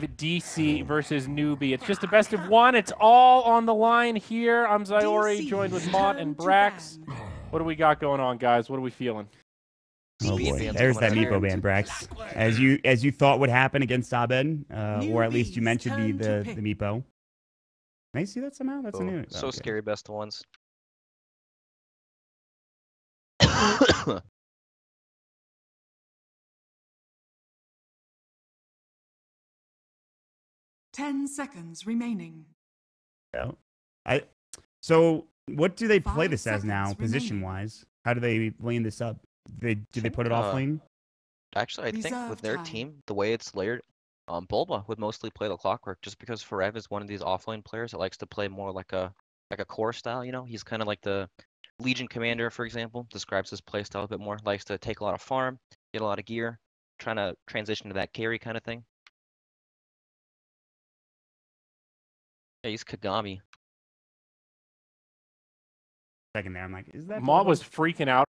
DC versus Newbee. It's just a best of one. It's all on the line here. I'm Zyori, joined with Mott and Brax. What do we got going on, guys? What are we feeling? Oh boy, there's that Meepo ban, Brax. As you thought would happen against Abed, or at least you mentioned the Meepo. Can I see that somehow? That's a new. So scary, best of ones. 10 seconds remaining. Yeah. So what do they play this as now, position-wise? How do they lane this up? Do they put it off lane? Actually, I think with their team, the way it's layered, Bulba would mostly play the clockwork, just because Forev is one of these offlane players that likes to play more like a core style. You know, he's kind of like the Legion Commander, for example, describes his play style a bit more. Likes to take a lot of farm, get a lot of gear, trying to transition to that carry kind of thing. Yeah, he's Kagami. Second there, I'm like, is that? Mott was freaking out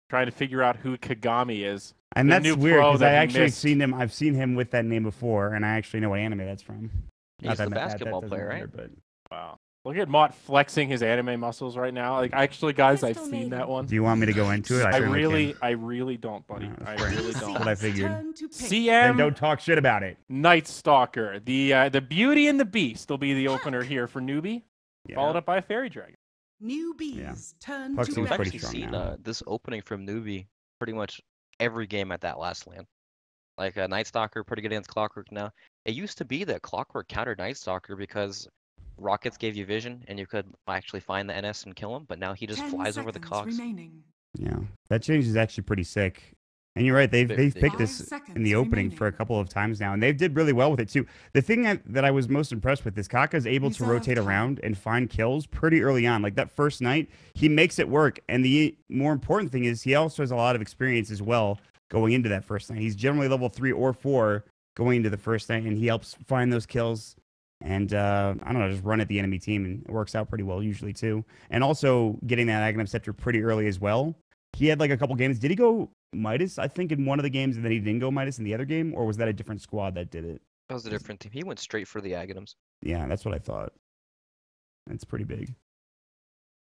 trying to figure out who Kagami is. And that's weird because I actually seen him. I've seen him with that name before, and I actually know what anime that's from. He's the basketball player, right? But... Wow. Look at Mott flexing his anime muscles right now. Like, actually, guys, I've seen that one. Do you want me to go into it? I really don't, buddy. I really don't. That's what I figured. CM. Then don't talk shit about it. Night Stalker. The Beauty and the Beast will be the opener here for Newbee, followed up by a Fairy Dragon. Newbee's turn Puck's to We've bat. actually seen this opening from Newbee pretty much every game at that last land. Like Night Stalker, pretty good against Clockwork now. It used to be that Clockwork countered Night Stalker because rockets gave you vision and you could actually find the NS and kill him, but now he just flies over the cogs. Yeah, that change is actually pretty sick. And you're right, they've picked this in the opening for a couple of times now, and they did really well with it too. The thing that I was most impressed with is Kaka's able to rotate around and find kills pretty early on. Like that first night, he makes it work. And the more important thing is he also has a lot of experience as well going into that first night. He's generally level 3 or 4 going into the first night, and he helps find those kills. And I don't know, just run at the enemy team, and it works out pretty well usually too. And also getting that Aghanim Scepter pretty early as well. He had like a couple games. Did he go Midas, I think, in one of the games, and then he didn't go Midas in the other game? Or was that a different squad that did it? That was a different team. He went straight for the Aghanims. Yeah, that's what I thought. That's pretty big.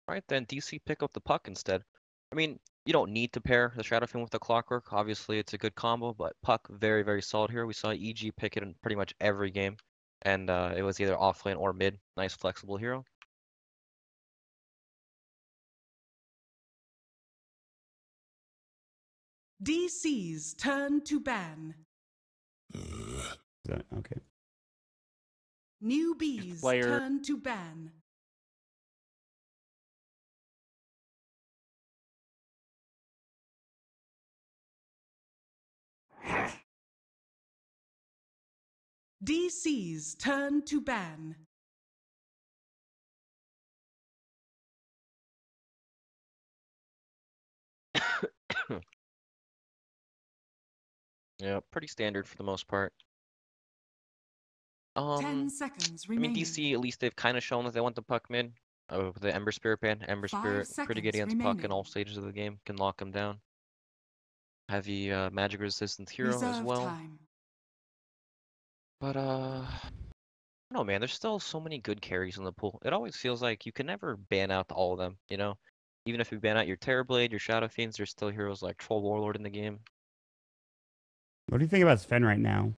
Right, then DC pick up the Puck instead. I mean, you don't need to pair the Shadow Fiend with the Clockwork. Obviously, it's a good combo, but Puck, very, very solid here. We saw EG pick it in pretty much every game. And it was either offlane or mid. Nice, flexible hero. DC's turn to ban. Okay. Newbee's turn to ban. DC's turn to ban. Yeah, pretty standard for the most part. 10 seconds remaining. remaining. I mean, DC, at least they've kind of shown that they want the Puck mid. With the Ember Spirit ban. Ember Spirit, pretty good against Puck in all stages of the game. Can lock him down. Heavy magic resistance hero as well. Time. But, I don't know, man. There's still so many good carries in the pool. It always feels like you can never ban out all of them, you know? Even if you ban out your Terrorblade, your Shadow Fiends, there's still heroes like Troll Warlord in the game. What do you think about Sven right now?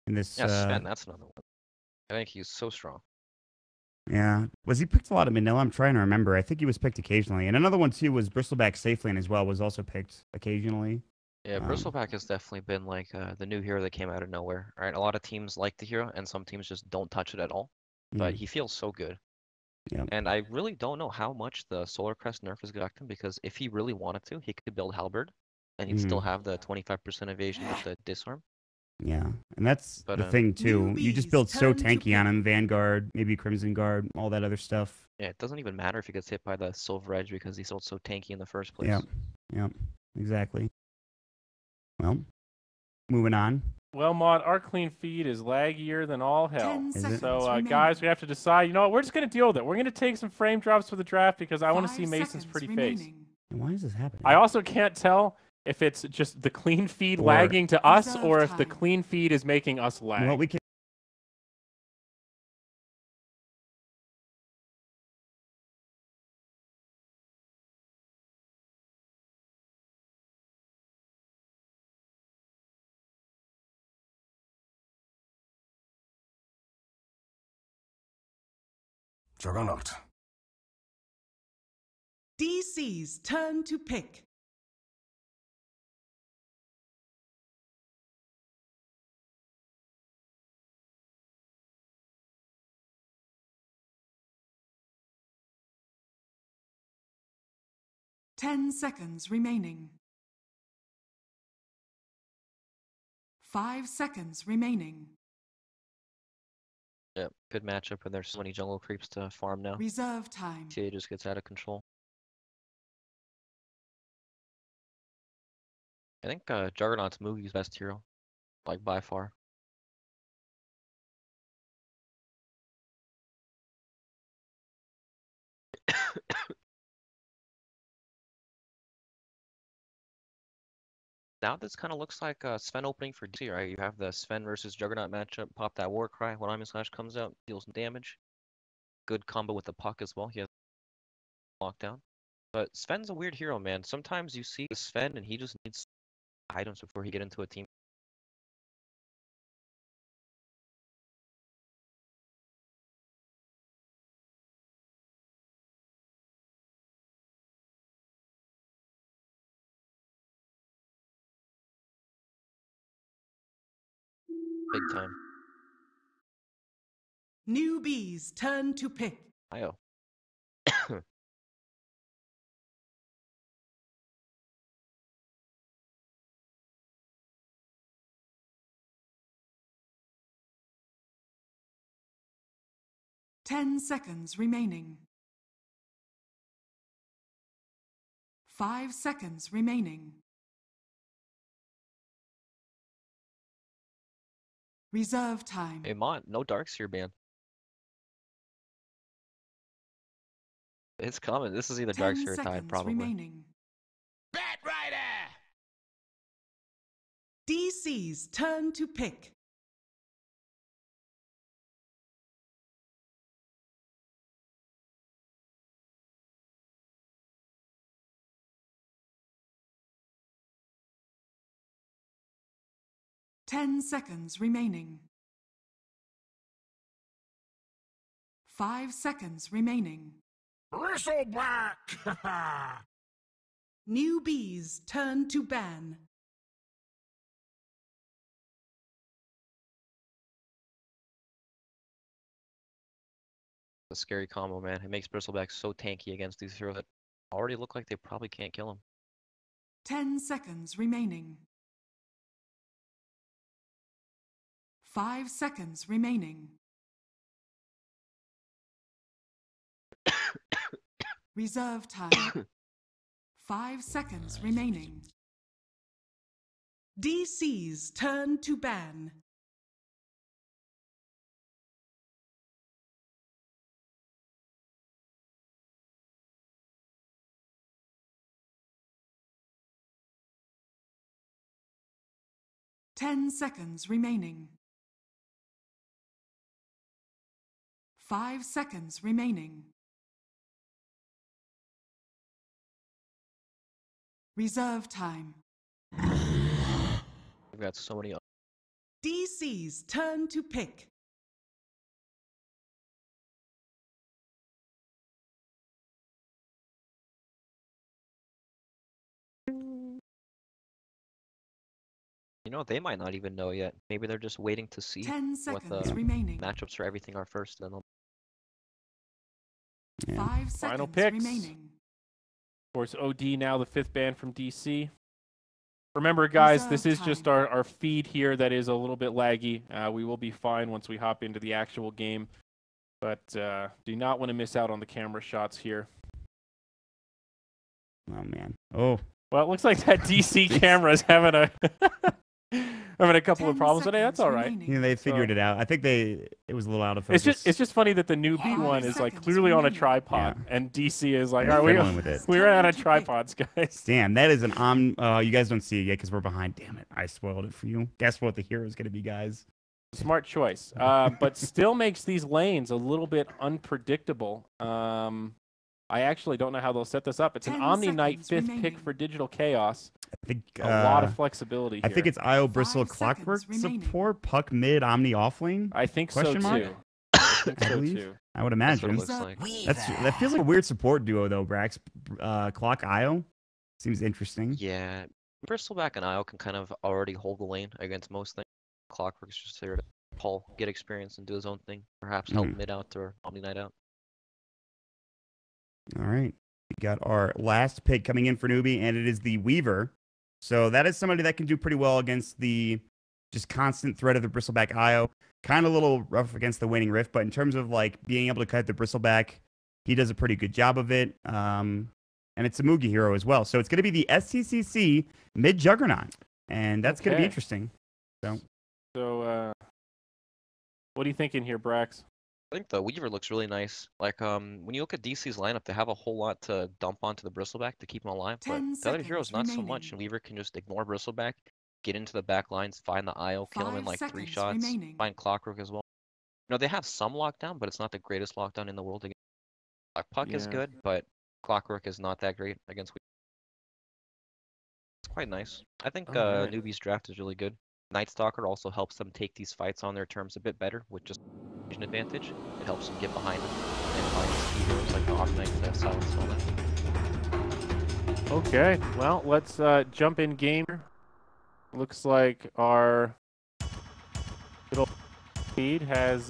In this, yeah, Sven, that's another one. I think he's so strong. Yeah. Was he picked a lot of Manila? I'm trying to remember. I think he was picked occasionally. And another one, too, was Bristleback Safelane as well, was also picked occasionally. Yeah, Bristleback has definitely been like the new hero that came out of nowhere. Right? A lot of teams like the hero, and some teams just don't touch it at all. But he feels so good. Yeah. And I really don't know how much the Solar Crest nerf has got him, because if he really wanted to, he could build Halberd, and he'd still have the 25% evasion with the disarm. Yeah, and that's the thing too. You just build so tanky on him, Vanguard, maybe Crimson Guard, all that other stuff. Yeah, it doesn't even matter if he gets hit by the Silver Edge because he's so tanky in the first place. Yeah, yeah, exactly. Well, moving on. Well, Mott, our clean feed is laggier than all hell. Is So, guys, we have to decide. You know what? We're just going to deal with it. We're going to take some frame drops for the draft because I want to see Mason's pretty face. Why is this happening? I also can't tell if it's just the clean feed lagging to us or if the clean feed is making us lag. Well, we can Juggernaut. DC's turn to pick. Ten seconds remaining. 5 seconds remaining. Yeah, good matchup, and there's so many jungle creeps to farm now. Reserve time. TA just gets out of control. I think Juggernaut's Mugi's best hero, like by far. Now this kind of looks like Sven opening for DC, right? You have the Sven versus Juggernaut matchup. Pop that war cry when Iron Slash comes out, deals some damage. Good combo with the puck as well. He has lockdown. But Sven's a weird hero, man. Sometimes you see Sven and he just needs items before he get into a team. Big time. Newbee's turn to pick. Io. 10 seconds remaining. 5 seconds remaining. Reserve time. Hey, Mont, no darks here, man. It's coming. This is either 10 darks here or tide, seconds probably. remaining. Bat Rider! DC's turn to pick. Ten seconds remaining. 5 seconds remaining. Bristleback! Newbee's turn to ban. A scary combo, man. It makes Bristleback so tanky against these heroes that already look like they probably can't kill him. 10 seconds remaining. 5 seconds remaining. Reserve time. 5 seconds remaining. DC's turn to ban. Ten seconds remaining. 5 seconds remaining. Reserve time. We've got so many. DC's turn to pick. You know, they might not even know yet. Maybe they're just waiting to see 10 what seconds the remaining. matchups for everything are first. Then they'll... 5 seconds Final picks. remaining. Of course, OD now the 5th ban from DC. Remember, guys, this is just our feed here that is a little bit laggy. We will be fine once we hop into the actual game. But do not want to miss out on the camera shots here. Oh, man. Oh. Well, it looks like that DC camera is having a having a couple of problems, but hey, that's all right. You know, they figured it out. I think it was a little out of focus. It's just funny that the Newbee one is like clearly on a tripod, and DC is like, all right, we ran out of tripods, guys. Damn, that is an you guys don't see it yet because we're behind. Damn it, I spoiled it for you. Guess what the hero is going to be, guys? Smart choice, but still makes these lanes a little bit unpredictable. I actually don't know how they'll set this up. It's an Omni Knight 5th pick for Digital Chaos. I think a lot of flexibility here. I think it's Io Bristle Clockwork support, puck mid, Omni offlane. I think so too. think so too. I would imagine. That's what it looks like. That feels like a weird support duo though, Brax. Clock IO seems interesting. Yeah, Bristleback and IO can kind of already hold the lane against most things. Clockwork's just there to Paul get experience and do his own thing. Perhaps help mid out or Omni Night out. All right. We got our last pick coming in for Newbee, and it is the Weaver. So that is somebody that can do pretty well against the just constant threat of the Bristleback IO. Kind of a little rough against the Waning Rift, but in terms of like being able to cut the Bristleback, he does a pretty good job of it. And it's a Mugi hero as well. So it's going to be the SCCC mid Juggernaut, and that's going to be interesting. So, what are you thinking here, Brax? I think the Weaver looks really nice. Like, when you look at DC's lineup, they have a whole lot to dump onto the Bristleback to keep him alive, but the other heroes not so much, and Weaver can just ignore Bristleback, get into the back lines, find the IO, kill him in like 3 shots, find Clockwork as well. You know, they have some lockdown, but it's not the greatest lockdown in the world against Black Puck is good, but Clockwork is not that great against Weaver. It's quite nice. I think Newbee's draft is really good. Night Stalker also helps them take these fights on their terms a bit better with just vision advantage. It helps them get behind them and find speed heroes like the Omnight to silence and all that. Okay, well, let's jump in game. Looks like our little feed has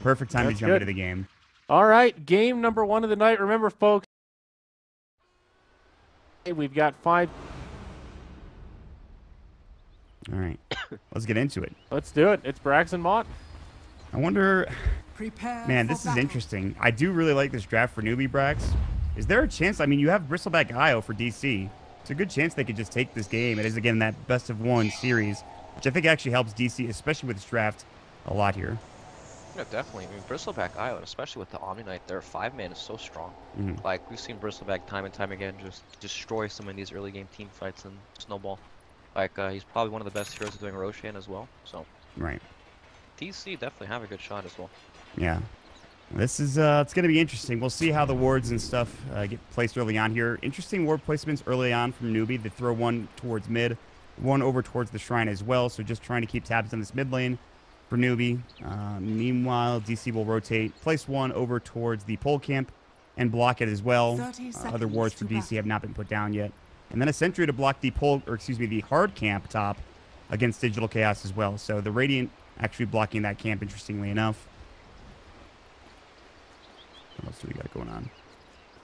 perfect time to jump into the game. All right, game number 1 of the night. Remember, folks, we've got 5. All right, let's get into it. Let's do it. It's Brax and Mott. I wonder, man, this is interesting. I do really like this draft for Newbee, Brax. Is there a chance? I mean, you have Bristleback IO for DC. It's a good chance they could just take this game. It is, again, that best-of-1 series, which I think actually helps DC, especially with this draft, a lot here. Yeah, definitely. I mean, Bristleback IO, especially with the Omni Knight, their 5-man is so strong. Like, we've seen Bristleback time and time again just destroy some of these early game team fights and snowball. Like, he's probably one of the best heroes doing Roshan as well. So, right. DC definitely have a good shot as well. Yeah. This is, it's going to be interesting. We'll see how the wards and stuff get placed early on here. Interesting ward placements early on from Newbee. They throw one towards mid, one over towards the shrine as well. So just trying to keep tabs on this mid lane for Newbee. Meanwhile, DC will rotate, place one over towards the pole camp and block it as well. Other wards for DC have not been put down yet. And then a sentry to block the pole, or excuse me, the hard camp top against Digital Chaos as well. So the Radiant actually blocking that camp, interestingly enough. What else do we got going on?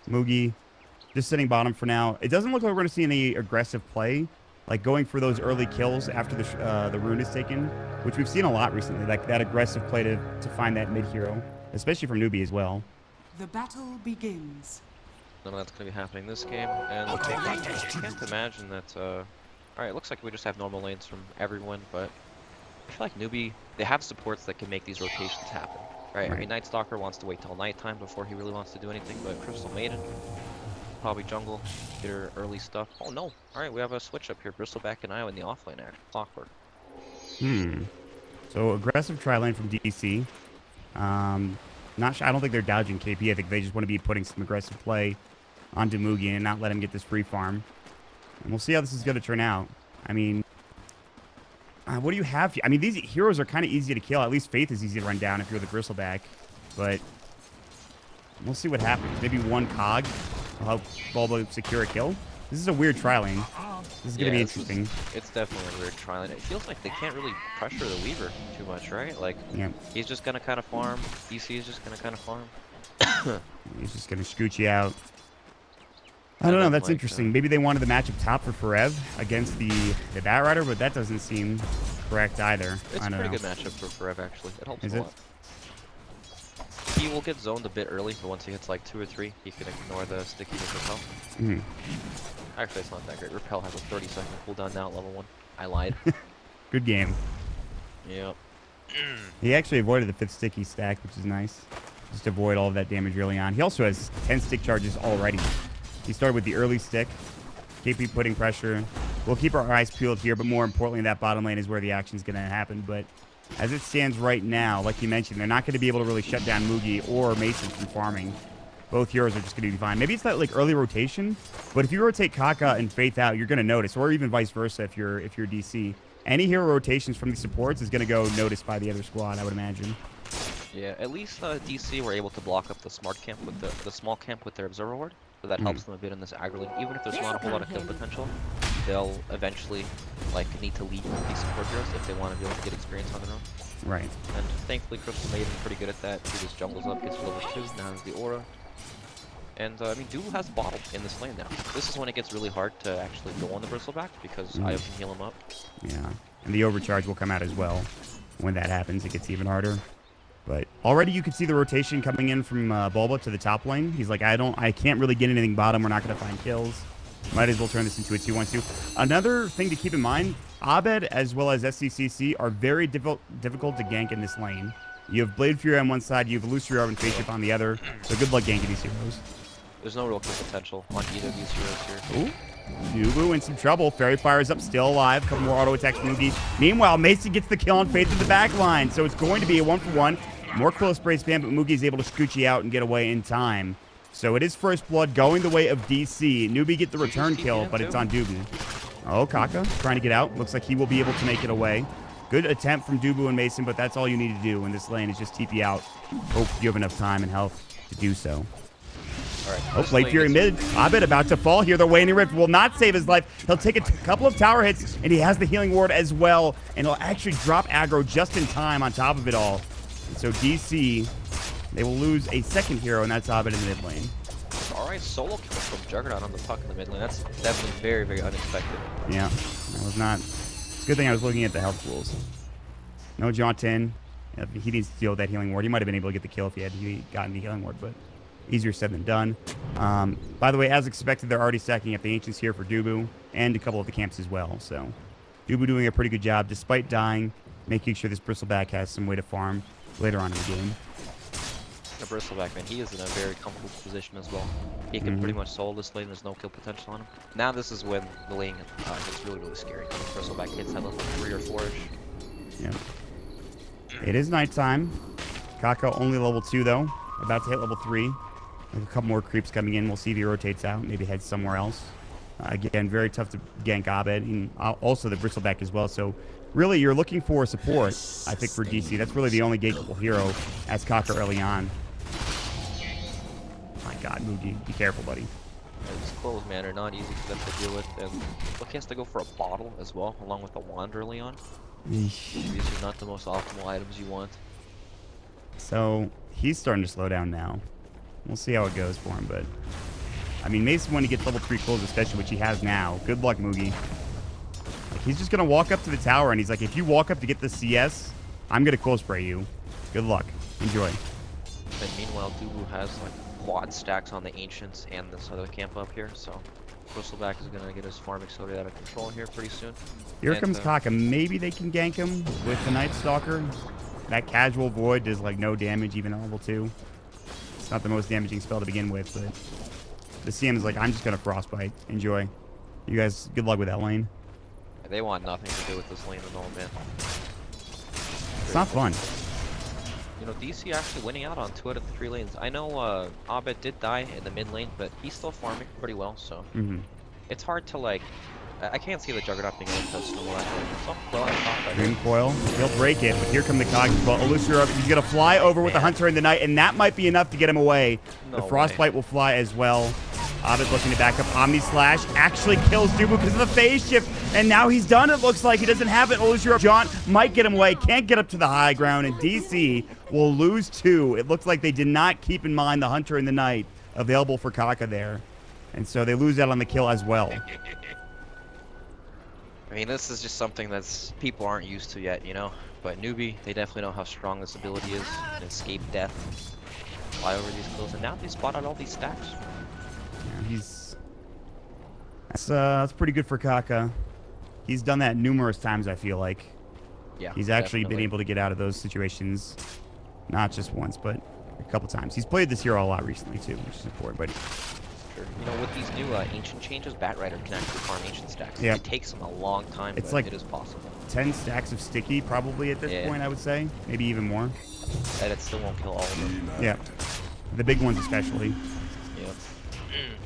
Mugi just sitting bottom for now. It doesn't look like we're going to see any aggressive play, like going for those early kills after the rune is taken, which we've seen a lot recently, like that aggressive play to find that mid hero, especially from Newbee as well. The battle begins. None of that's going to be happening this game, and I can't imagine that, alright, looks like we just have normal lanes from everyone, but I feel like Newbee, they have supports that can make these rotations happen, right? I mean, Night Stalker wants to wait till nighttime before he really wants to do anything, but Crystal Maiden, probably jungle, get her early stuff. Oh no, alright, we have a switch up here, Bristleback and IO in the offlane action, Clockwork. So aggressive tri-lane from DC. Not sure, I don't think they're dodging KP. I think they just want to be putting some aggressive play onto Mugi and not let him get this free farm. And we'll see how this is going to turn out. I mean, what do you have here? I mean, these heroes are kind of easy to kill. At least Faith is easy to run down if you're the Bristleback. But we'll see what happens. Maybe one cog will help Bulba secure a kill. This is a weird tri-lane. This is going to be interesting. It's definitely a weird tri-lane. It feels like they can't really pressure the Weaver too much, right? Like, he's just going to kind of farm. DC is just going to kind of farm. He's just going to scooch you out. I don't know. That's interesting. Maybe they wanted the matchup top for Forev against the Bat Rider, but that doesn't seem correct either. It's a pretty good matchup for Forev, actually. It helps a lot. He will get zoned a bit early, but once he hits like 2 or 3, he can ignore the sticky with Repel. Actually, it's not that great. Repel has a 30-second cooldown now at level 1. I lied. Good game. Yep. He actually avoided the 5th sticky stack, which is nice. Just avoid all of that damage early on. He also has 10 stick charges already. He started with the early stick. KP putting pressure. We'll keep our eyes peeled here, but more importantly, that bottom lane is where the action is going to happen. But as it stands right now, like you mentioned, they're not going to be able to really shut down Mugi or Mason from farming. Both heroes are just going to be fine. Maybe it's that like early rotation, but if you rotate Kaka and Faith out, you're going to notice, or even vice versa if you're DC. any hero rotations from the supports is going to go noticed by the other squad, I would imagine. Yeah, at least DC were able to block up the smart camp with the small camp with their observer ward, so that helps them a bit in this aggro lane. Even if there's not a whole lot of kill potential, they'll eventually need to lead these support heroes if they want to be able to get experience on their own. Right. And thankfully, Crystal Maiden pretty good at that. He just jungles up, gets to level 2, now has the aura. And I mean, Dubu has bottle in this lane now. This is when it gets really hard to actually go on the Bristleback because Io can heal him up. Yeah, and the overcharge will come out as well. When that happens, it gets even harder. But already you can see the rotation coming in from bo1 to the top lane. He's like, I can't really get anything bottom. We're not going to find kills. Might as well turn this into a 2-1-2. Another thing to keep in mind, Abed as well as SCCC are very difficult to gank in this lane. You have Blade Fury on one side, you have Illusory Orb and Face Shift on the other. So good luck ganking these heroes. There's no real kill potential on either of these heroes here. Ooh. Newbee in some trouble. Fairy Fire is up, still alive. Couple more auto attacks from Newbee. Meanwhile, Mason gets the kill on Faith in the back line. So it's going to be a 1-for-1. More Quill Spray spam, but Mugi is able to scoochie out and get away in time. So it is first blood going the way of DC. Newbee get the return kill, but it's on Dubu. Oh, Kaka trying to get out. Looks like he will be able to make it away. Good attempt from Dubu and Mason, but that's all you need to do in this lane is just TP out. Hope you have enough time and health to do so. Oh, Blade Fury mid. Abed about to fall here. The Waning Rift will not save his life. He'll take a couple of tower hits, and he has the healing ward as well. And he'll actually drop aggro just in time on top of it all. And so DC, they will lose a second hero, and that's Abed in the mid lane. Alright, solo kill from Juggernaut on the puck in the mid lane. That's definitely very, very unexpected. Yeah, that was not... It's a good thing I was looking at the health pools. No jaunt in. He needs to deal with that healing ward. He might have been able to get the kill if he had gotten the healing ward, but... Easier said than done. By the way, as expected, they're already stacking up the Ancients here for Dubu and a couple of the camps as well. So Dubu doing a pretty good job, despite dying, making sure this Bristleback has some way to farm later on in the game. The Bristleback, man, he is in a very comfortable position as well. He can pretty much solo this lane. There's no kill potential on him. Now this is when the lane gets really, really scary. Bristleback hits at level 3 or 4-ish. Yeah. It is nighttime. Kaka only level 2, though. About to hit level 3. A couple more creeps coming in. We'll see if he rotates out. Maybe heads somewhere else. Again, very tough to gank Abed. And also the Bristleback as well. So really, you're looking for support, I think, for DC. That's really the only gateable hero as Kaka early on. My God, Mugi, be careful, buddy. Yeah, these clothes, man, are not easy for them to deal with. And look, he has to go for a bottle as well, along with the wand early on. These are not the most optimal items you want. So he's starting to slow down now. We'll see how it goes for him, but I mean, Mason, when he gets level 3 clothes, especially, which he has now, good luck, Mugi. Like, he's just gonna walk up to the tower and he's like, if you walk up to get the CS, I'm gonna cold spray you. Good luck. Enjoy. And meanwhile, Dubu has like quad stacks on the Ancients and this other camp up here, so Bristleback is gonna get his farming sorted out of control here pretty soon. Here comes Kaka. Maybe they can gank him with the Night Stalker. That casual void does like no damage even at level 2. It's not the most damaging spell to begin with, but the CM is like, I'm just gonna frostbite. Enjoy. You guys, good luck with that lane. They want nothing to do with this lane at all, man. It's not fun. You know, DC actually winning out on 2 out of the 3 lanes. I know Abed did die in the mid lane, but he's still farming pretty well, so it's hard to like. I can't see the Juggernaut being able to snowball that. Dream Coil, he'll break it, but here come the cogs. But Illusory, he's gonna fly over with the Hunter in the night, and that might be enough to get him away. The Frostbite will fly as well. Abed looking to back up. Omni Slash actually kills Dubu because of the phase shift, and now he's done. It looks like he doesn't have it. Illusory Jaunt might get him away, can't get up to the high ground, and DC will lose 2. It looks like they did not keep in mind the Hunter in the night available for Kaka there, and so they lose out on the kill as well. I mean, this is just something that's people aren't used to yet, you know. But Newbee, they definitely know how strong this ability is. And escape death, fly over these kills, and now they spot out all these stacks. Yeah, that's pretty good for Kaka. He's done that numerous times, I feel like. Yeah, he's actually been able to get out of those situations, not just once, but a couple times. He's played this hero a lot recently too, which is important. But you know, with these new Ancient changes, Bat Rider can actually farm Ancient stacks. Yep. It takes him a long time, it's but like it is possible. 10 stacks of Sticky probably at this point, I would say. Maybe even more. And it still won't kill all of them. Yeah. The big ones especially. Yeah.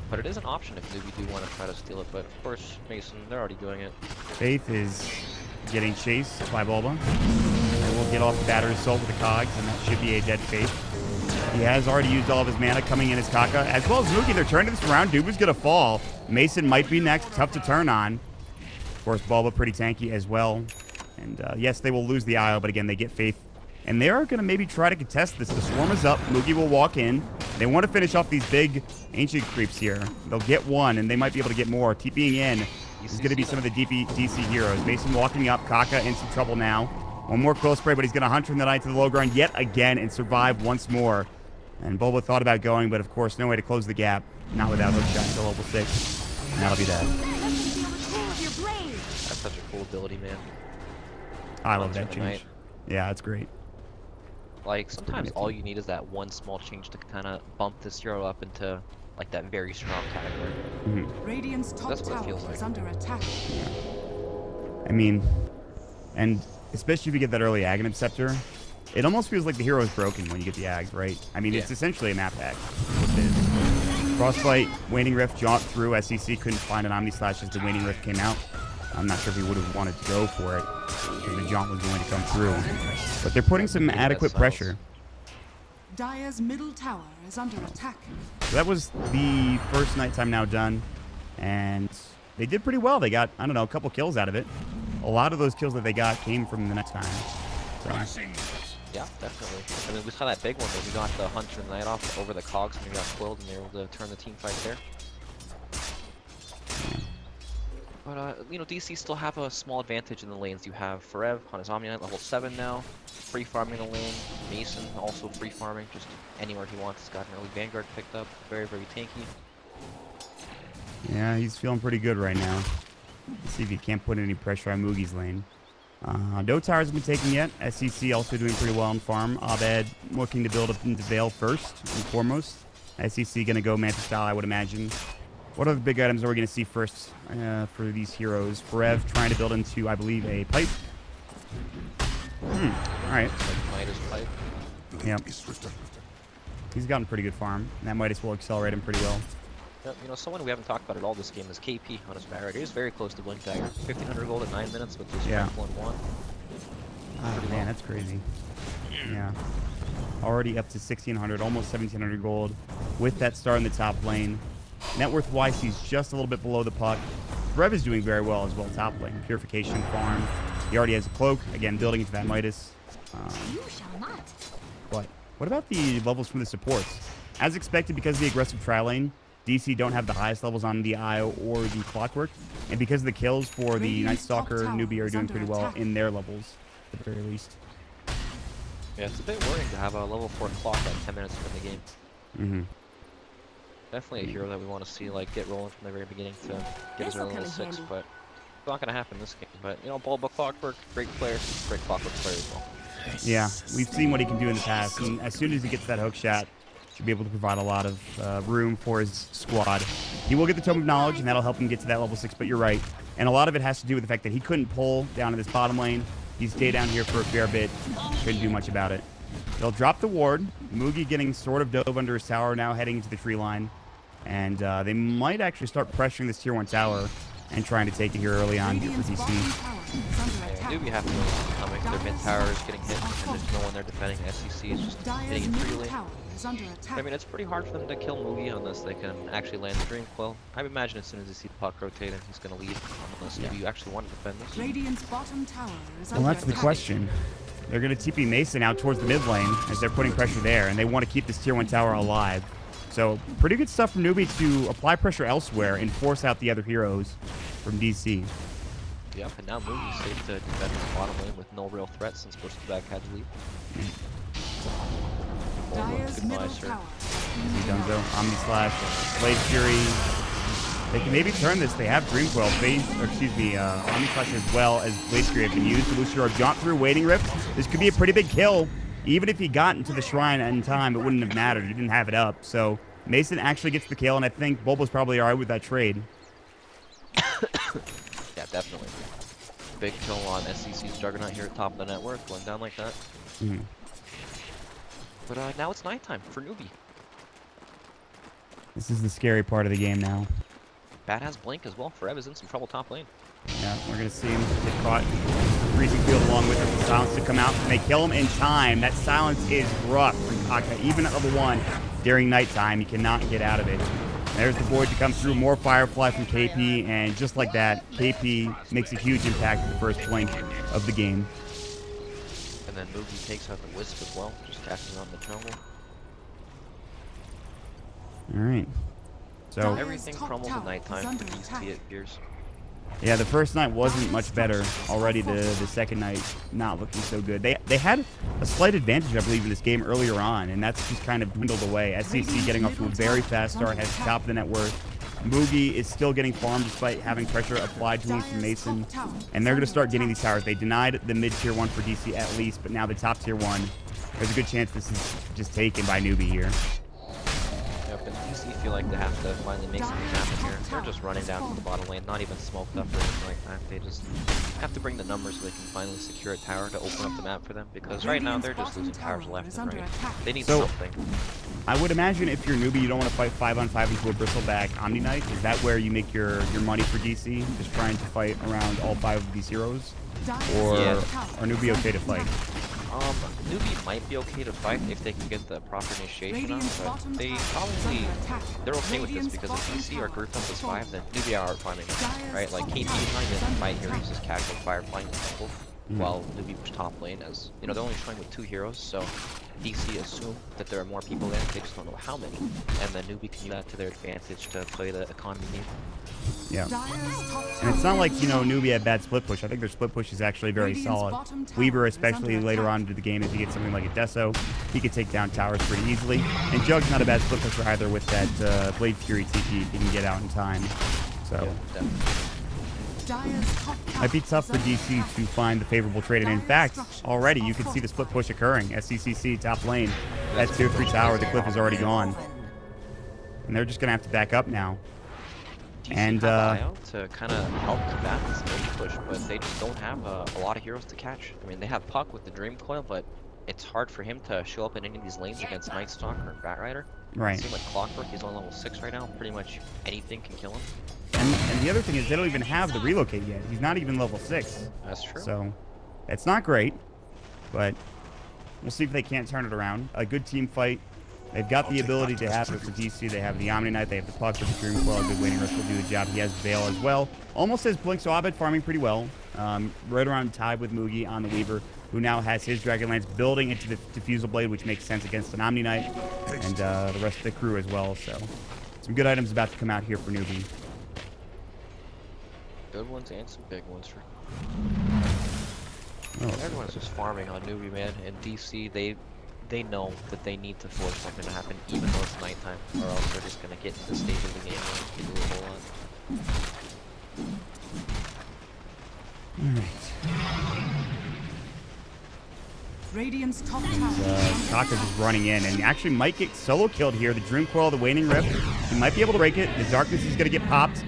But it is an option if Newbee do want to try to steal it, but of course, Mason, they're already doing it. Faith is getting chased by Bulba. And we'll get off the battery assault with the cogs, and that should be a dead fate. He has already used all of his mana coming in as Kaka, as well as Mookie. They're turning this around. Dude was going to fall. Mason might be next. Tough to turn on. Of course, Bulba pretty tanky as well. And yes, they will lose the IO, but again, they get Faith. And they are going to maybe try to contest this. The swarm is up. Moogie will walk in. They want to finish off these big ancient creeps here. They'll get one, and they might be able to get more. TPing in is going to be some of the DC heroes. Mason walking up. Kaka in some trouble now. One more Quill Spray, but he's going to Hunter in the Night to the low ground yet again and survive once more. And Bulba thought about going, but of course, no way to close the gap. Not without hook shot until level 6. And that'll be that. That's such a cool ability, man. I love that change. Yeah, that's great. Like, sometimes all you need is that one small change to kind of bump this hero up into, like, that very strong category. Radiant's top tower is under attack. I mean, and especially if you get that early Aghanim Scepter, it almost feels like the hero is broken when you get the Ag, right? I mean, it's essentially a map hack. Frostbite, Waning Rift, jaunt through. SEC couldn't find an Omni Slash as the Waning Rift came out. I'm not sure if he would have wanted to go for it because the jaunt was going to come through. But they're putting some adequate pressure. Dire's middle tower is under attack. So that was the first nighttime now done. And they did pretty well. They got, I don't know, a couple kills out of it. A lot of those kills that they got came from the nighttime. So. Yeah, definitely. I mean, we saw that big one where we got the Hunter and Night off over the cogs and we got quilled and they were able to turn the team fight there. But, you know, DC still have a small advantage in the lanes. You have Forev on his Omni Knight, level 7 now, free farming the lane. Mason also free farming, just anywhere he wants. He's got an early Vanguard picked up, very, very tanky. Yeah, he's feeling pretty good right now. Let's see if he can't put any pressure on Moogie's lane. No towers have been taken yet. SEC also doing pretty well on farm. Abed looking to build up into Veil first and foremost. SEC going to go Manta style, I would imagine. What other big items are we going to see first for these heroes? Forev trying to build into, I believe, a pipe. All right. Midas pipe. Yep. He's gotten pretty good farm. And that Midas will accelerate him pretty well. Yep, you know, someone we haven't talked about at all this game is KP on his Barrett. He's very close to Blink Dagger. 1,500 gold in 9 minutes with just rifle and 1. Oh, man, that's crazy. Yeah. Already up to 1,600, almost 1,700 gold with that star in the top lane. Net worth-wise, he's just a little bit below the puck. Rev is doing very well as well, top lane. Purification farm. He already has a cloak. Again, building into that Midas. You shall not. What about the levels from the supports? As expected, because of the aggressive tri-lane, DC don't have the highest levels on the IO or the Clockwork. And because of the kills for the Night Stalker, Newbee are doing pretty well in their levels, at the very least. Yeah, it's a bit worrying to have a level 4 clock at 10 minutes from the game. Definitely a hero that we want to see like get rolling from the very beginning to get us early level 6, but it's not going to happen this game. But, you know, Bulba Clockwork, great player, great Clockwork player as well. Yeah, we've seen what he can do in the past, and as soon as he gets that hook shot, should be able to provide a lot of room for his squad. He will get the Tome of Knowledge, and that'll help him get to that level 6, but you're right. And a lot of it has to do with the fact that he couldn't pull down in this bottom lane. He stayed down here for a fair bit, couldn't do much about it. They'll drop the ward. Moogie getting sort of dove under his tower, now heading into the tree line. And they might actually start pressuring this tier 1 tower and trying to take it here early on here for DC. Yeah, NewBee have to know coming. Their mid tower is getting hit, and there's no one there defending. SEC is just hitting it freely. I mean, it's pretty hard for them to kill Moogie unless they can actually land the Dream Quill. I would imagine as soon as they see the puck rotating, he's going to leave, unless NewBee actually want to defend this. Radiant's bottom tower is well, that's the question. They're going to TP Mason out towards the mid lane as they're putting pressure there, and they want to keep this tier 1 tower alive. So pretty good stuff from NewBee to apply pressure elsewhere and force out the other heroes from DC. Yep, and now Moogie's safe to defend his bottom lane with no real threat since Bushback had to leave. Goodbye, sir. Dunzo, Omni Slash, Blade Fury. They can maybe turn this. They have Dream Quill, Omni Slash as well as Blade Fury have been used. Lucio jaunt through Waiting Rift. This could be a pretty big kill. Even if he got into the shrine in time, it wouldn't have mattered. He didn't have it up. So Mason actually gets the kill, and I think Bulba's probably all right with that trade. Yeah, definitely. Big kill on SEC's Juggernaut here at top of the net worth, going down like that. But now it's nighttime for NewBee. This is the scary part of the game now. Bat has Blink as well. Forev is in some trouble top lane. Yeah, we're going to see him get caught freezing field along with it. The silence to come out. Can they kill him in time? That silence is rough for Kaka. Even at level 1 during nighttime, he cannot get out of it. There's the void to come through. More Firefly from KP, and just like that, KP makes a huge impact at the first blink of the game. And then Newbee takes out the Wisp as well, just catches on the jungle. All right. So everything crumbles at nighttime for DC, it appears. Yeah, the first night wasn't much better. Already the second night not looking so good. They had a slight advantage, I believe, in this game earlier on, and that's just kind of dwindled away. SCC getting off to a very fast start, has the top of the net worth. Mugi is still getting farmed despite having pressure applied to him from Mason, and they're going to start getting these towers. They denied the mid-tier 1 for DC at least, but now the top tier 1. There's a good chance this is just taken by Newbee here. Yep, and DC feel like they have to finally make something happen here. They're just running down to the bottom lane, not even smoked up or anything like that. They just have to bring the numbers so they can finally secure a tower to open up the map for them, because right now they're just losing towers left and right. They need something. I would imagine if you're Newbee, you don't want to fight 5-on-5 into a Bristleback Omni Knight. Is that where you make your money for DC? Just trying to fight around all 5 of these heroes? Or are Newbee okay to fight? Newbee might be okay to fight if they can get the proper initiation on, but they're okay with this, because if DC are grouped up as 5, then Newbee are farming, right? Like KP is not even fight here, he's just casual Fireflying with people, while Newbee was top lane, as you know, they're only showing with 2 heroes, so DC assume that there are more people there, they just don't know how many, and then Newbee can use that to their advantage to play the economy game. Yeah. And it's not like, you know, Newbee had bad split push. I think their split push is actually very solid. Weaver, especially later on into the game, if he gets something like a Deso, he could take down towers pretty easily. And Jug's not a bad split pusher either with that Blade Fury TP if he can get out in time. So, might be tough for DC to find the favorable trade. And in fact, already you can see the split push occurring. SCCC top lane. That tier 3 tower, the cliff is already gone. And they're just going to have to back up now. And to kind of help combat this mid push, but they just don't have a lot of heroes to catch. I mean, they have Puck with the Dream Coil, but it's hard for him to show up in any of these lanes against Night Stalker or Bat Rider. Right. It seems like Clockwork, he's on level 6 right now. Pretty much anything can kill him. And the other thing is they don't even have the relocate yet. He's not even level 6. That's true. So it's not great, but we'll see if they can't turn it around. A good team fight. They've got the ability to have it for DC. They have the Omni Knight. They have the Puck with the Dream Coil. Good Waning Rush will do the job. He has Veil as well. Almost as Blink, so Abed farming pretty well. Right around tied with Mugi on the Weaver, who now has his Dragonlance building into the Diffusal Blade, which makes sense against an Omni Knight, and the rest of the crew as well. So some good items about to come out here for Newbee. Good ones and some big ones for. Everyone's just farming on Newbee, man. And DC, they know that they need to force something to happen, even though it's nighttime, or else they're just gonna get into the stage of the game and do a whole lot. Radiant's top tower. Kaka's just running in, and actually might get solo killed here. The Dream Coil, the Waning Rift, he might be able to break it. The Darkness is gonna get popped.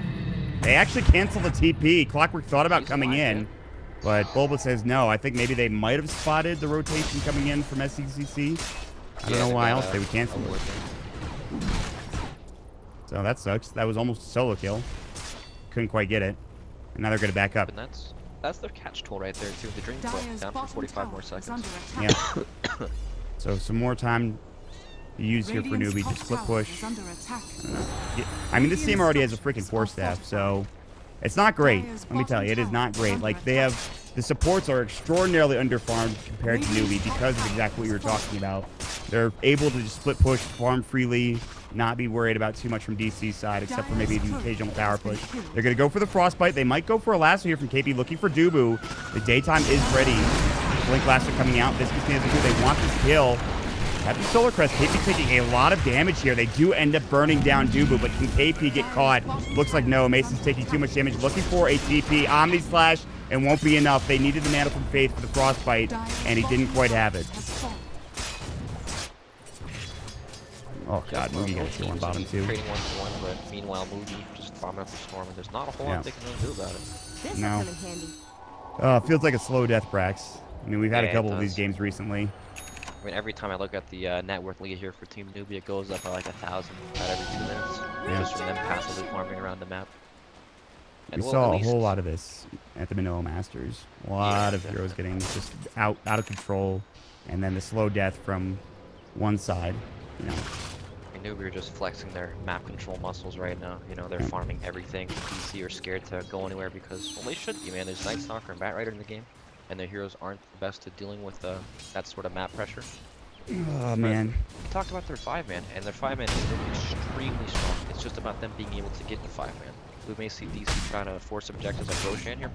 They actually cancel the TP. Clockwork thought about coming in, but Bulba says no. I think maybe they might have spotted the rotation coming in from SCCC. I don't know why else they would cancel it. So that sucks. That was almost a solo kill. Couldn't quite get it. And now they're going to back up. And that's their catch tool right there too. The Dream Coil down for 45 more seconds. Yeah. So some more time to use here for Newbee. Just split push. I mean, this team already has a freaking 4-staff, so it's not great. Let me tell you, it is not great. Like, they have, the supports are extraordinarily underfarmed compared to Newbee because of exactly what you were talking about. They're able to just split push, farm freely, not be worried about too much from DC's side, except for maybe the occasional tower push. They're going to go for the Frostbite. They might go for a lasso here from KP, looking for Dubu. The daytime is ready. Blink Lasso coming out. This continues to do. They want this kill. At the Solar Crest, KP taking a lot of damage here. They do end up burning down Dubu, but can KP get caught? Looks like no. Mason's taking too much damage. Looking for a TP. Omni Slash, and won't be enough. They needed the Mantle from Faith for the Frostbite, and he didn't quite have it. Oh god, Moody got a 2-1 bottom too. Trading 1-1, but meanwhile Moody just farming up the storm, and there's not a whole lot they can really do about it. No. Feels like a slow death, Brax. I mean, we've had a couple of these games recently. I mean, every time I look at the net worth lead here for Team Newbee, it goes up by like 1,000 about every 2 minutes. Just from them passively farming around the map. And we saw a whole lot of this at the Manila Masters. A lot of heroes getting just out of control, and then the slow death from one side. You know. I knew we were just flexing their map control muscles right now. You know, they're farming everything. DC are scared to go anywhere because, well, they should be, man. There's Night Stalker and Bat Rider in the game, and their heroes aren't the best at dealing with that sort of map pressure. Oh, man. We talked about their 5-man, and their 5-man is extremely strong. It's just about them being able to get the 5-man. We may see DC try to force objectives like Roshan here,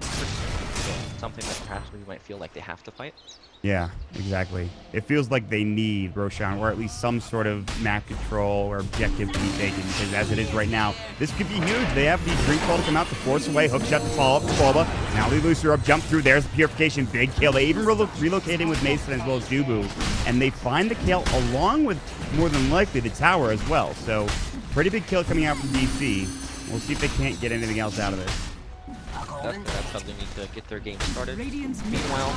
something that perhaps we might feel like they have to fight. Yeah, exactly. It feels like they need Roshan, or at least some sort of map control or objective to be taken, because as it is right now, this could be huge. They have the Dream Call to come out to force away, hook shot to follow up to Boba. Now they lose her up, jump through, there's the Purification, big kill. They even relocating with Mason as well as Dubu, and they find the kill along with, more than likely, the tower as well. So, pretty big kill coming out from DC. We'll see if they can't get anything else out of this. That's how they need to get their game started. Meanwhile,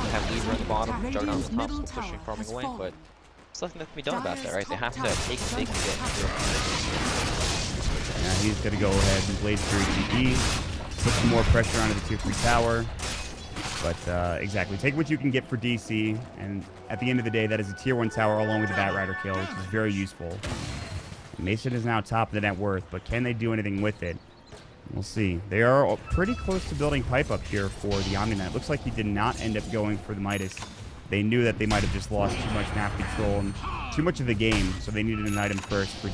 they have Libra at the bottom, Juggernaut on the top, still pushing, farming away, but there's nothing that can be done about that, right? They have to take what they can get. Yeah, he's going to go ahead and blaze through GE, put some more pressure onto the tier 3 tower. But exactly, take what you can get for DC, and at the end of the day, that is a tier 1 tower along with the Bat Rider kill, which is very useful. Mason is now top of the net worth, but can they do anything with it? We'll see. They are pretty close to building pipe up here for the Omni-Knight. Looks like he did not end up going for the Midas. They knew that they might have just lost too much map control and too much of the game, so they needed an item first for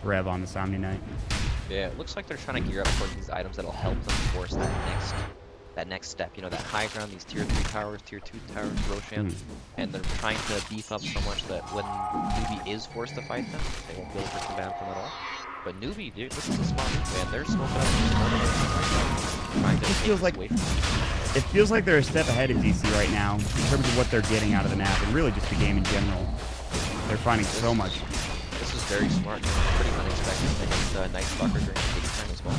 Rev on this Omni-Knight. Yeah, it looks like they're trying to gear up for these items that'll help them force that next step. You know, that high ground, these tier 3 towers, tier 2 towers, Roshan, and they're trying to beef up so much that when Newbee is forced to fight them, they won't be able to combat them at all. But Newbee, dude, this is a smart move, man. They're smoking up. It feels like they're a step ahead of DC right now in terms of what they're getting out of the map and really just the game in general. They're finding so much. This is very smart. Pretty unexpected. They hit Night Stalker during the time as well.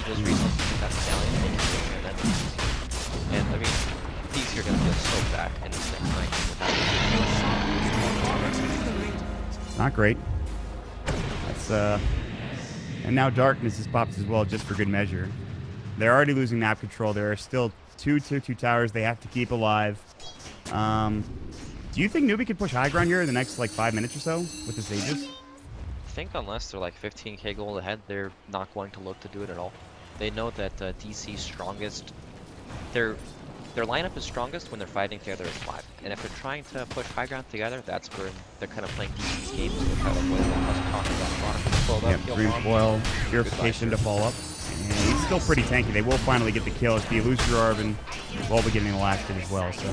Just recently took that Stallion and I mean, these are going to feel so bad in this next night without Not great. That's and now Darkness is popped as well, just for good measure. They're already losing map control. There are still 2 tier 2 towers they have to keep alive. Do you think Newbee could push high ground here in the next like 5 minutes or so with the Sages? I think unless they're like 15k gold ahead, they're not going to look to do it at all. They know that DC's strongest, their lineup is strongest when they're fighting together as 5. And if they're trying to push high ground together, that's where they're kind of playing DC's games. So kind of like Green Foil, Purification to fall up. And he's still pretty tanky. They will finally get the kill. It's the Illusory Orb and Bulba getting the last hit as well. So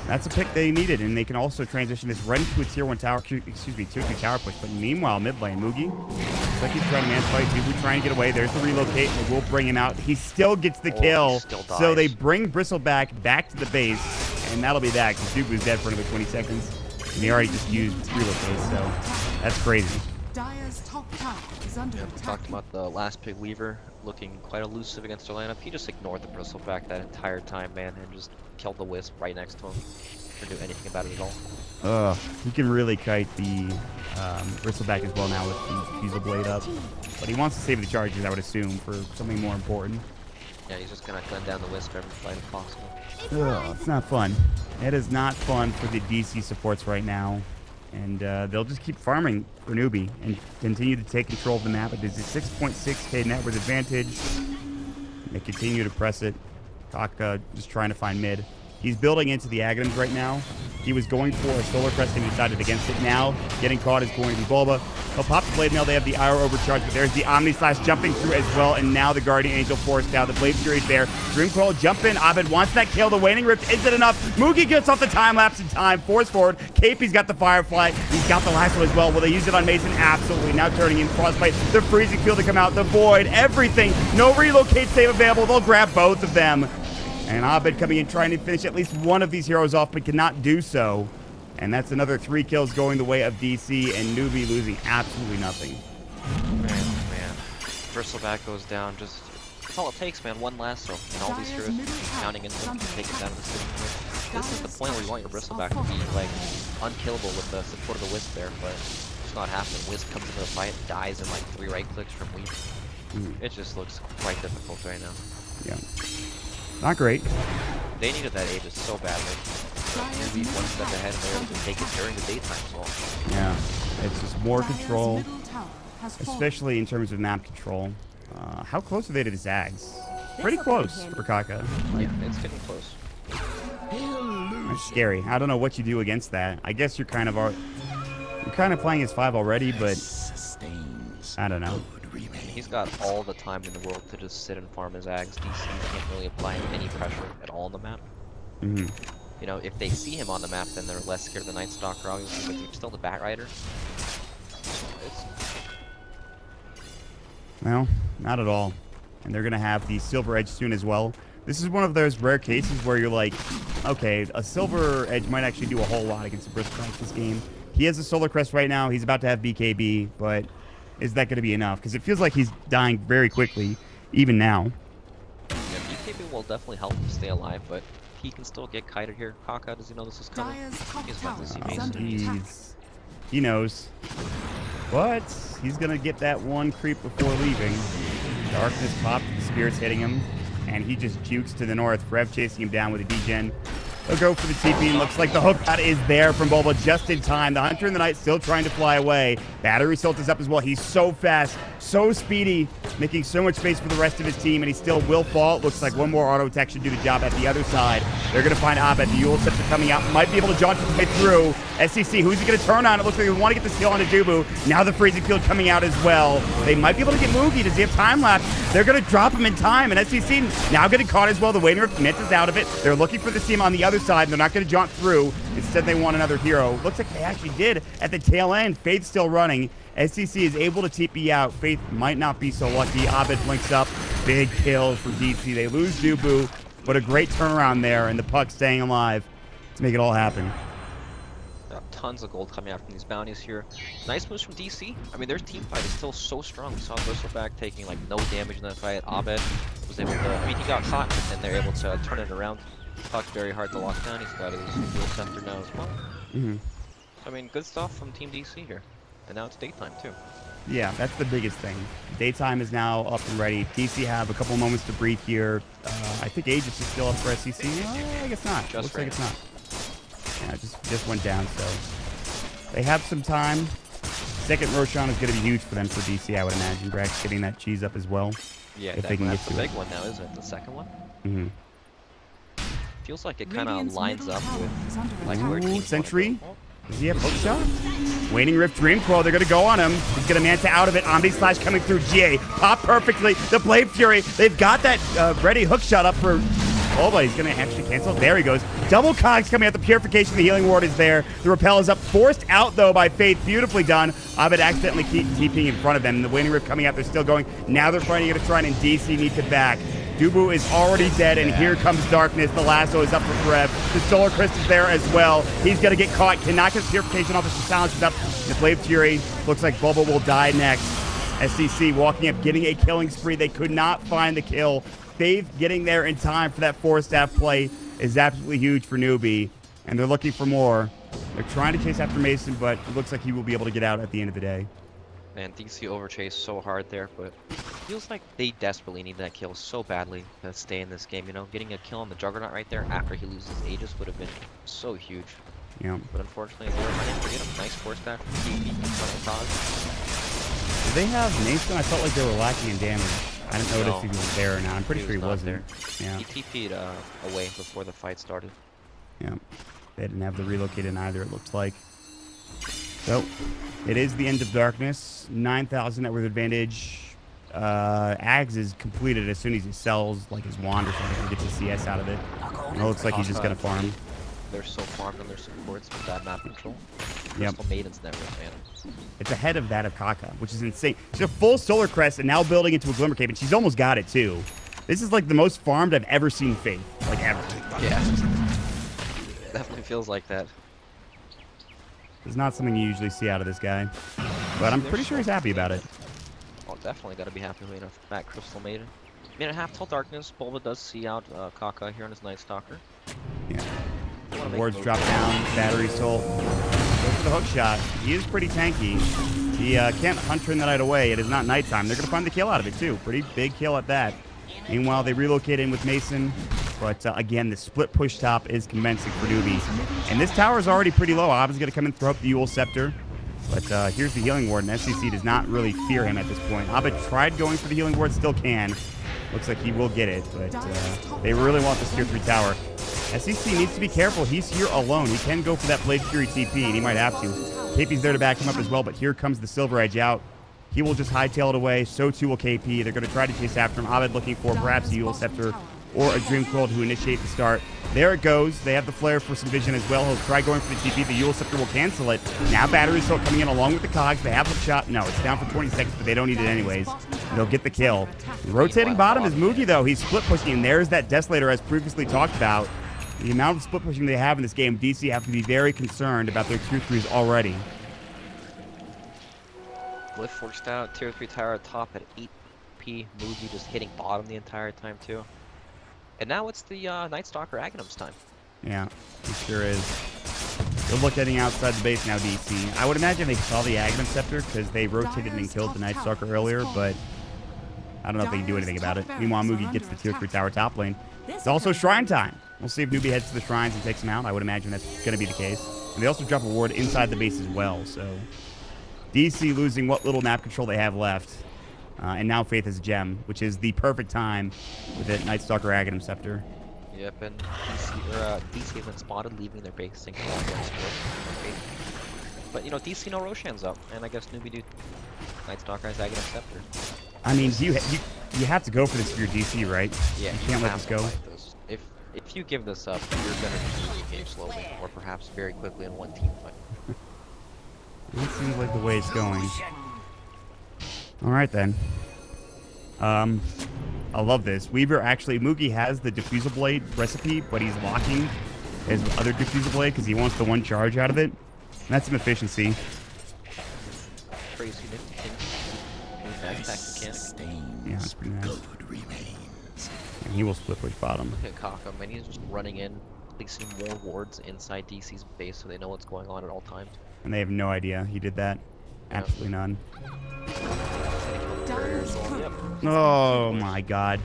that's a pick they needed, and they can also transition this right into a tier 1 tower, excuse me, tier 2 tower push. But meanwhile, mid lane, Mugi, looks like he's trying to man-fight. Dubu trying to get away. There's the relocate, and they will bring him out. He still gets the kill. So they bring Bristleback back to the base, and that'll be that, because Dubu's dead for another 20 seconds. And he already just used relocate, so that's crazy. Dire's top tower is under attack. We talked about the last pick Weaver looking quite elusive against their lineup. He just ignored the Bristleback that entire time, man, and just killed the Wisp right next to him. Didn't do anything about it at all. He can really kite the Bristleback as well now with the Fusel Blade up. But he wants to save the charges, I would assume, for something more important. Yeah, he's just going to gun down the Wisp every fight if possible. It's not fun. It is not fun for the DC supports right now. And they'll just keep farming for Newbee and continue to take control of the map. It is a 6.6k net worth advantage. They continue to press it. Kaka just trying to find mid. He's building into the Aghanims right now. He was going for a Solar Crest and he decided against it. Now, getting caught is going to be Bulba. He'll pop the Blade Mail. They have the Arrow overcharge, but there's the Omni Slash jumping through as well. And now the Guardian Angel forced down. The Blade Fury is there. Dreamcrawl jump in. Abed wants that kill. The Waning Rift, is it enough? Mugi gets off the time lapse in time. Force forward. KP's got the Firefly. He's got the lasso as well. Will they use it on Mason? Absolutely. Now turning in Frostbite. The Freezing Field to come out. The Void. Everything. No relocate save available. They'll grab both of them. And Abed coming in trying to finish at least one of these heroes off, but cannot do so. And that's another 3 kills going the way of DC, and Newbee losing absolutely nothing. Man. Bristleback goes down. Just, that's all it takes, man. One lasso. And all these heroes counting into them to take it down to the city. This is the point where you want your Bristleback to be, like, unkillable with the support of the Wisp there, but it's not happening. Wisp comes into the fight, dies in, like, 3 right clicks from Weep. It just looks quite difficult right now. Yeah. Not great. They needed that Aegis so badly. NewBee one step ahead and they were able to take it during the daytime as well. Yeah. It's just more control, especially in terms of map control. How close are they to the Zags? Pretty close for Kaka. Yeah, it's getting close. That's scary. I don't know what you do against that. I guess you're kind of playing as 5 already, but I don't know. He's got all the time in the world to just sit and farm his Ags. DC can't really apply any pressure at all on the map. Mm-hmm. You know, if they see him on the map, then they're less scared of the Night Stalker, obviously, but he's still the Bat Rider. Well, not at all. And they're going to have the Silver Edge soon as well. This is one of those rare cases where you're like, okay, a Silver Edge might actually do a whole lot against the Aristocrats this game. He has a Solar Crest right now. He's about to have BKB, but is that going to be enough? Because it feels like he's dying very quickly, even now. Yeah, BKB will definitely help him stay alive, but he can still get kited here. Kaka, does he know this is coming? He's about to see Mason. He knows. But he's going to get that one creep before leaving. Darkness popped, the Spirit's hitting him, and he just jukes to the north. Rev chasing him down with a degen. He'll go for the TP, and looks like the hook shot is there from bo1 just in time. The Hunter in the Night still trying to fly away. Battery Salt is up as well. He's so fast, so speedy, making so much space for the rest of his team, and he still will fall. Looks like one more auto attack should do the job at the other side. They're going to find Abed. The Yule Scepter coming out. Might be able to jaunt his way through. SCC, who's he going to turn on? It looks like they want to get the steal onto Dubu. Now the Freezing Field coming out as well. They might be able to get Moogie. Does he have time lapse? They're going to drop him in time, and SCC now getting caught as well. The Waiting Rift is out of it. They're looking for the team on the other side, and they're not going to jaunt through. Instead, they want another hero. Looks like they actually did at the tail end. Faith's still running. SCC is able to TP out. Faith might not be so lucky. Abed blinks up. Big kills from DC. They lose Dubu, but a great turnaround there, and the puck staying alive to make it all happen. Tons of gold coming out from these bounties here. Nice moves from DC. I mean, their team fight is still so strong. We saw Bristleback taking like no damage in that fight. Abed was able to, I mean, he got caught, but then they're able to turn it around. Puck very hard to lock down. He's got his Yule Scepter now as well. I mean, good stuff from Team DC here. And now it's daytime too. Yeah, that's the biggest thing. Daytime is now up and ready. DC have a couple moments to breathe here. I think Aegis is still up for SCC. I guess not. Looks like it's not. Yeah, just went down, so they have some time. Second Roshan is going to be huge for them for DC, I would imagine. Brax getting that cheese up as well. Yeah, if they can that's the big one now, isn't it? The second one? Feels like it kind of lines up with like where teams Sentry. Does he have hook shot? Waiting Rift Dream Coil. They're going to go on him. He's going to Manta out of it. Omni Slash coming through. GA. Pop perfectly. The Blade Fury. They've got that ready hook shot up for... Oh, but he's going to actually cancel. There he goes. Double cogs coming out. The Purification. The Healing Ward is there. The Repel is up. Forced out, though, by Faith. Beautifully done. Abed accidentally TPing in front of them. The Waiting Rift coming out. They're still going. Now they're fighting at a shrine, and DC needs it back. Dubu is already dead, and here comes Darkness. The lasso is up for Rev. The Solar Crest is there as well. He's going to get caught. Cannot get Purification off as the silence is up. The Blade Fury looks like bo1 will die next. SCC walking up, getting a killing spree. They could not find the kill. Faith getting there in time for that 4-staff play is absolutely huge for NewBee, and they're looking for more. They're trying to chase after Mason, but it looks like he will be able to get out at the end of the day. Man, DC overchased so hard there, but it feels like they desperately need that kill so badly to stay in this game, you know? Getting a kill on the Juggernaut right there after he loses Aegis would have been so huge. Yeah. But unfortunately, they were unable to get him. Nice force stack from TP in front of Cog. Did they have Mason? I felt like they were lacking in damage. I didn't notice if he was there or not. I'm pretty sure he wasn't. There. Yeah. He TP'd away before the fight started. Yeah. They didn't have the relocated either, it looks like. So, it is the end of Darkness. 9,000 net worth advantage. Ags is completed as soon as he sells like his wand or something and gets a CS out of it. And it looks like he's just going to farm. They're so farmed on their supports with that map control. Yep. Crystal Maiden's never man. It's ahead of that of Kaka, which is insane. She's a full Solar Crest and now building into a Glimmer Cape, and she's almost got it too. This is like the most farmed I've ever seen Faith. Like ever. Yeah. Definitely feels like that. It's not something you usually see out of this guy. But I'm pretty sure he's happy about it. Oh, definitely got to be happy with a fat Crystal Maiden. I mean, at half-tall Darkness, bo1 does see out Kaka here on his Night Stalker. Yeah. Wards drop down, Battery Soul. Go for the hook shot. He is pretty tanky. He can't hunt turn the night away. It is not nighttime. They're going to find the kill out of it, too. Pretty big kill at that. Meanwhile, they relocate in with Mason. But, again, the split push top is commencing for Newbee. And this tower is already pretty low. Abba's going to come and throw up the Yule Scepter. But here's the Healing Ward, and SCC does not really fear him at this point. Abba tried going for the Healing Ward, still can. Looks like he will get it, but they really want this tier 3 tower. SCC needs to be careful. He's here alone. He can go for that Blade Fury TP, and he might have to. KP's there to back him up as well, but here comes the Silver Edge out. He will just hightail it away. So too will KP. They're going to try to chase after him. Abed looking for perhaps a Yule Scepter or a Dream Coil to initiate the start. There it goes. They have the flare for some vision as well. He'll try going for the TP. The Yule Scepter will cancel it. Now Battery Assault coming in along with the Cogs. They have the shot. No, it's down for 20 seconds, but they don't need it anyways. They'll get the kill. Rotating bottom is Moogie, though. He's split pushing, and there's that Desolator as previously talked about. The amount of split pushing they have in this game, DC have to be very concerned about their tier 3s already. Glyph forced out, tier 3 tower top at 8p. Moogie just hitting bottom the entire time, too. And now it's the Night Stalker Aghanim's time. Yeah, it sure is. Good luck getting outside the base now, DC. I would imagine they saw the Aghanim Scepter because they rotated and killed the Night Stalker earlier, but I don't know if they can do anything about it. Meanwhile, Moogie gets the tier 3 tower top lane. It's also Shrine time. We'll see if Newbee heads to the Shrines and takes him out. I would imagine that's going to be the case. And they also drop a ward inside the base as well, so DC losing what little map control they have left. And now Faith is a gem, which is the perfect time with the Night Stalker Aghanim Scepter. Yep, and DC has been spotted leaving their base. But, you know, DC no Roshan's up, and I guess Newbee do Night Stalker has Aghanim Scepter. I mean, you have to go for this for your DC, right? Yeah, you can't let this go. If you give this up, you're gonna lose the game slowly, or perhaps very quickly in one team fight. It seems like the way it's going. All right, then. I love this. Weaver actually, Moogie has the Diffusal Blade recipe, but he's locking his other Diffusal Blade because he wants the one charge out of it. And that's some efficiency. Crazy Yeah, that's pretty nice. And he will split push bottom. Look at Kaka, man, he's just running in, placing more wards inside DC's base so they know what's going on at all times. And they have no idea he did that. Yeah. Absolutely none. Oh my god.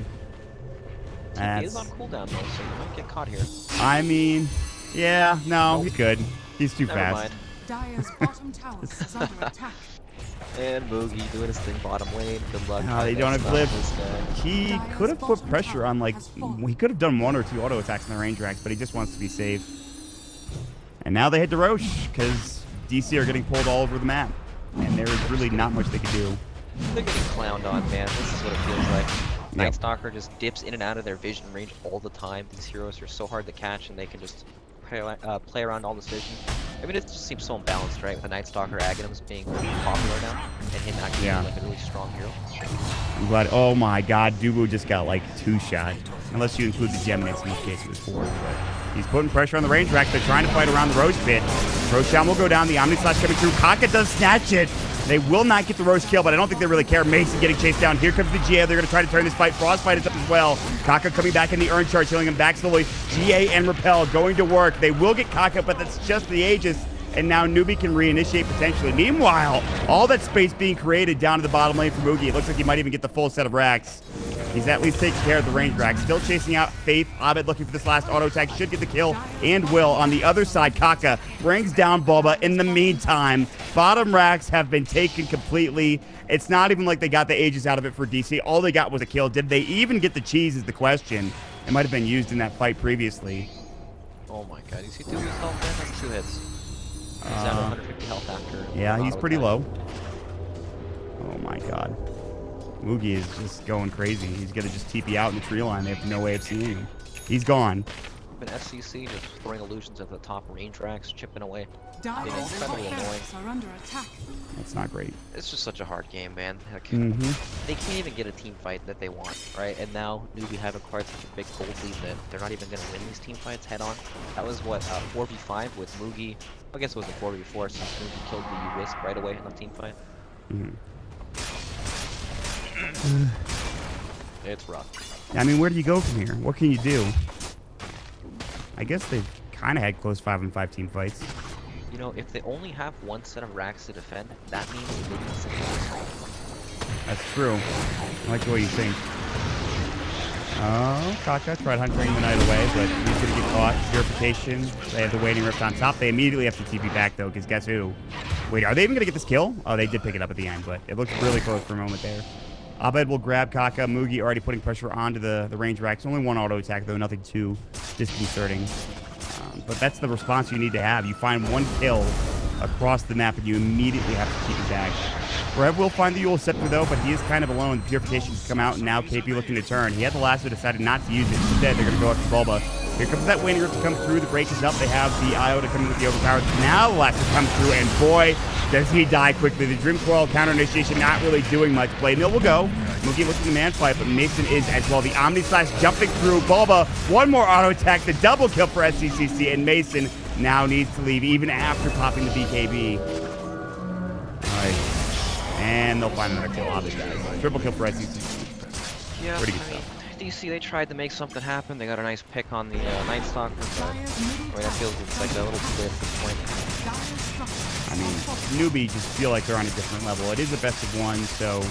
He is on cooldown though, so you might get caught here. I mean, yeah, no, he's good. He's too fast. Dire's bottom tower is under attack. And Moogie doing his thing bottom lane. Good luck. No, they don't have Glyph. He could have put pressure on, like, he could have done 1 or 2 auto attacks on the range racks, but he just wants to be safe. And now they head to Roche, because DC are getting pulled all over the map. And there is really not much they can do. They're getting clowned on, man. This is what it feels like. Night Stalker just dips in and out of their vision range all the time. These heroes are so hard to catch, and they can just play around all this vision. I mean, it just seems so imbalanced, right? With the Night Stalker Aghanims being popular now, and him actually being like a really strong hero. I'm glad. Oh my god, Dubu just got like 2-shot. Unless you include the Geminids, in this case it was 4. But he's putting pressure on the range rack. They're trying to fight around the Roche pit. Roshan will go down. The Omni Slash coming through. Kaka does snatch it. They will not get the Roche kill, but I don't think they really care. Mason getting chased down. Here comes the GA. They're going to try to turn this fight. Frostbite is up as well. Kaka coming back in the Urn Charge, healing him back slowly. GA and Repel going to work. They will get Kaka, but that's just the Aegis. And now Newbee can reinitiate potentially. Meanwhile, all that space being created down to the bottom lane for Moogie. It looks like he might even get the full set of racks. He's at least taking care of the range racks. Still chasing out Faith. Abed looking for this last auto attack. Should get the kill and will. On the other side, Kaka brings down Bulba. In the meantime, bottom racks have been taken completely. It's not even like they got the Aegis out of it for DC. All they got was a kill. Did they even get the cheese is the question. It might have been used in that fight previously. Oh my god, you see 2 hits health, man? That's 2 hits. He's down to 150 health after. Yeah, he's pretty low. Oh my god. Moogie is just going crazy. He's going to just TP out in the tree line. They have no way of seeing him. He's gone. Been SCC just throwing illusions at the top range racks, chipping away. Being incredibly annoying. Are under attack. That's not great. It's just such a hard game, man. Like, they can't even get a team fight that they want, right? And now Newbee have acquired such a big gold lead that they're not even going to win these team fights head on. That was what 4v5 with Moogie. I guess it was a 4v4 since Newbee killed the Wisp right away in the team fight. It's rough. I mean, where do you go from here? What can you do? I guess they've kind of had close 5-on-5 team fights. You know, if they only have one set of racks to defend, that means they need to. That's true. I like the way you think. Oh, Kaka tried hunting the knight away, but he's going to get caught. Purification. They have the waiting rift on top. They immediately have to TP back, though, because guess who? Wait, are they even going to get this kill? Oh, they did pick it up at the end, but it looks really close for a moment there. Abed will grab Kaka. Mugi already putting pressure onto the range racks. Only one auto attack, though. Nothing too disconcerting. But that's the response you need to have. You find one kill across the map, and you immediately have to keep it back. Rev will find the Yule Scepter, though, but he is kind of alone. The Purification's come out, and now KP looking to turn. He had the lasso, decided not to use it. Instead, they're going to go after Bulba. Here comes that Waning Rift to come through. The break is up. They have the IO to come in with the overpower. Now the lasso comes through, and boy, does he die quickly. The Dream Coil counter initiation not really doing much. Blade Mill will go. Mookie looking to man fight, but Mason is as well. The Omni Slash jumping through. Bulba, one more auto attack. The double kill for SCCC, and Mason now needs to leave even after popping the BKB. All right. And they'll find another kill, obviously. Triple kill for SCCC. Yeah, pretty good stuff. DC, they tried to make something happen. They got a nice pick on the Night Stalker, but I mean, it feels it's like a little too late at this point. I mean, Newbee just feel like they're on a different level. It is a best of one, so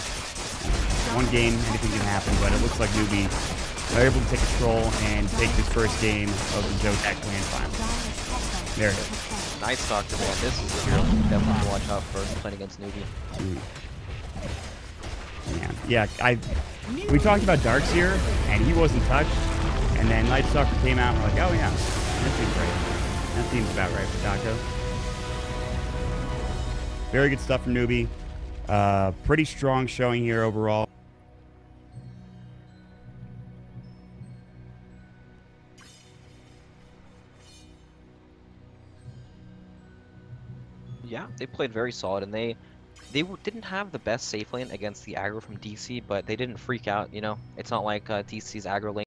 one game, anything can happen, but it looks like Newbee are able to take control and take this first game of the ZOTAC Grand Final. There it is. Night Stalker, man, this is a hero definitely to watch out for playing against Newbee. Yeah, we talked about Darks here, and he wasn't touched, and then Night Stalker came out, and we're like, oh yeah, that seems right. That seems about right for Taco. Very good stuff from Newbee. Pretty strong showing here overall. Yeah, they played very solid, and they didn't have the best safe lane against the aggro from DC, but they didn't freak out, you know? It's not like DC's aggro lane